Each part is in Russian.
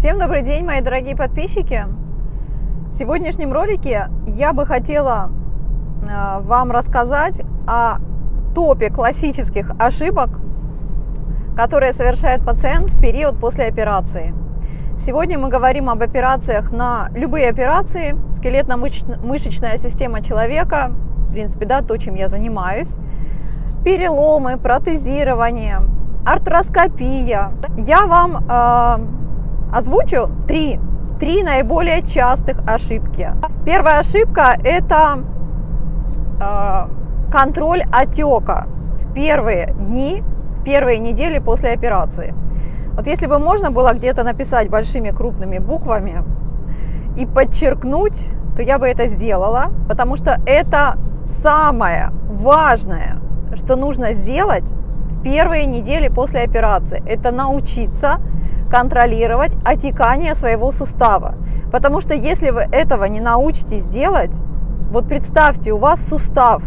Всем добрый день, мои дорогие подписчики! В сегодняшнем ролике я бы хотела вам рассказать о топе классических ошибок, которые совершает пациент в период после операции. Сегодня мы говорим об операциях на любые операции, скелетно-мышечная система человека, в принципе, да, то, чем я занимаюсь, переломы, протезирование, артроскопия. Я вам озвучу три наиболее частых ошибки. Первая ошибка – это контроль отека в первые дни, в первые недели после операции. Вот если бы можно было где-то написать большими крупными буквами и подчеркнуть, то я бы это сделала, потому что это самое важное, что нужно сделать в первые недели после операции. Это научиться контролировать отекание своего сустава. Потому что если вы этого не научитесь делать, вот представьте, у вас сустав,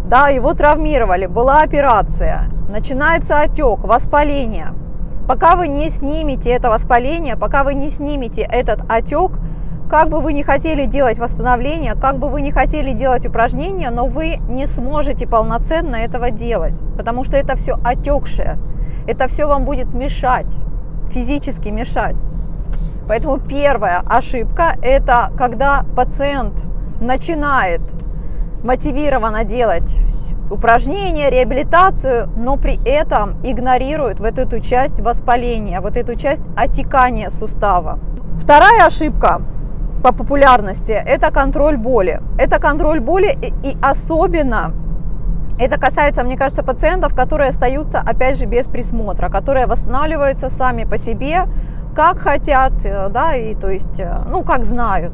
да, его травмировали, была операция, начинается отек, воспаление. Пока вы не снимете это воспаление, пока вы не снимете этот отек, как бы вы не хотели делать восстановление, как бы вы не хотели делать упражнения, но вы не сможете полноценно этого делать, потому что это все отекшее. Это все вам будет мешать, физически мешать. Поэтому первая ошибка – это когда пациент начинает мотивированно делать упражнения, реабилитацию, но при этом игнорирует вот эту часть воспаления, вот эту часть отекания сустава. Вторая ошибка по популярности – это контроль боли. Это контроль боли, и особенно это касается, мне кажется, пациентов, которые остаются, опять же, без присмотра, которые восстанавливаются сами по себе, как хотят, да, и то есть, ну, как знают.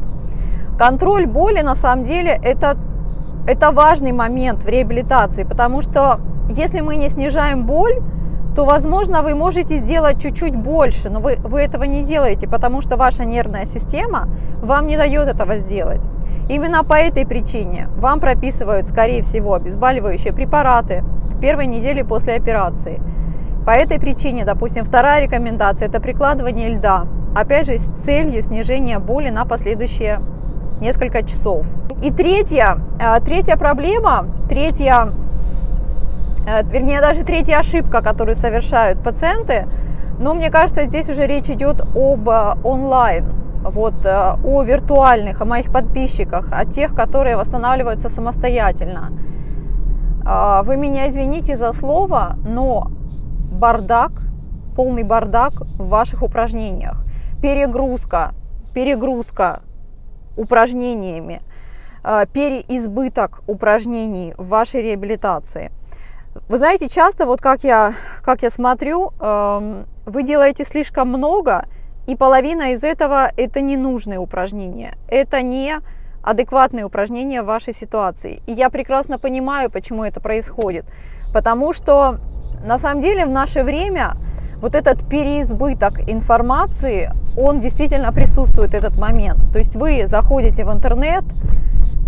Контроль боли, на самом деле, это важный момент в реабилитации, потому что если мы не снижаем боль, то, возможно, вы можете сделать чуть-чуть больше, но вы этого не делаете, потому что ваша нервная система вам не дает этого сделать. Именно по этой причине вам прописывают, скорее всего, обезболивающие препараты в первой неделе после операции. По этой причине, допустим, вторая рекомендация – это прикладывание льда, опять же, с целью снижения боли на последующие несколько часов. И третья проблема, третья ошибка, которую совершают пациенты, но мне кажется, здесь уже речь идет об онлайн, вот, о виртуальных, о моих подписчиках, о тех, которые восстанавливаются самостоятельно. Вы меня извините за слово, но бардак, полный бардак в ваших упражнениях, перегрузка упражнениями, переизбыток упражнений в вашей реабилитации. Вы знаете, часто, вот как я смотрю, вы делаете слишком много, и половина из этого – это ненужные упражнения, это не адекватные упражнения в вашей ситуации. И я прекрасно понимаю, почему это происходит, потому что на самом деле в наше время вот этот переизбыток информации, он действительно присутствует, этот момент. То есть вы заходите в интернет,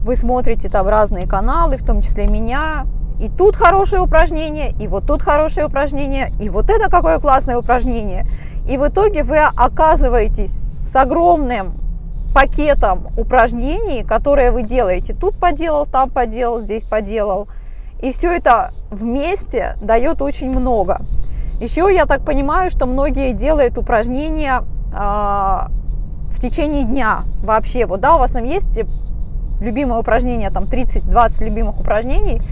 вы смотрите там разные каналы, в том числе меня, и тут хорошее упражнение, и вот тут хорошее упражнение, и вот это какое классное упражнение. И в итоге вы оказываетесь с огромным пакетом упражнений, которые вы делаете. Тут поделал, там поделал, здесь поделал. И все это вместе дает очень много. Еще я так понимаю, что многие делают упражнения в течение дня вообще. Вот, да, у вас там есть любимое упражнение, там 30-20 любимых упражнений,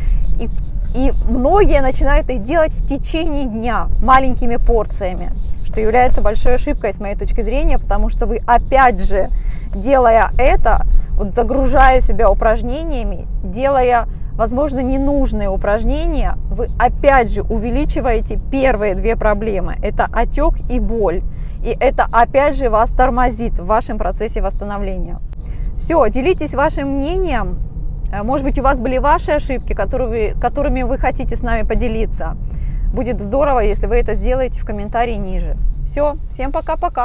и многие начинают их делать в течение дня маленькими порциями, что является большой ошибкой с моей точки зрения, потому что вы, опять же, делая это, вот загружая себя упражнениями, делая, возможно, ненужные упражнения, вы опять же увеличиваете первые две проблемы. Это отек и боль. И это опять же вас тормозит в вашем процессе восстановления. Все, делитесь вашим мнением. Может быть, у вас были ваши ошибки, которыми вы хотите с нами поделиться. Будет здорово, если вы это сделаете в комментарии ниже. Все, всем пока-пока.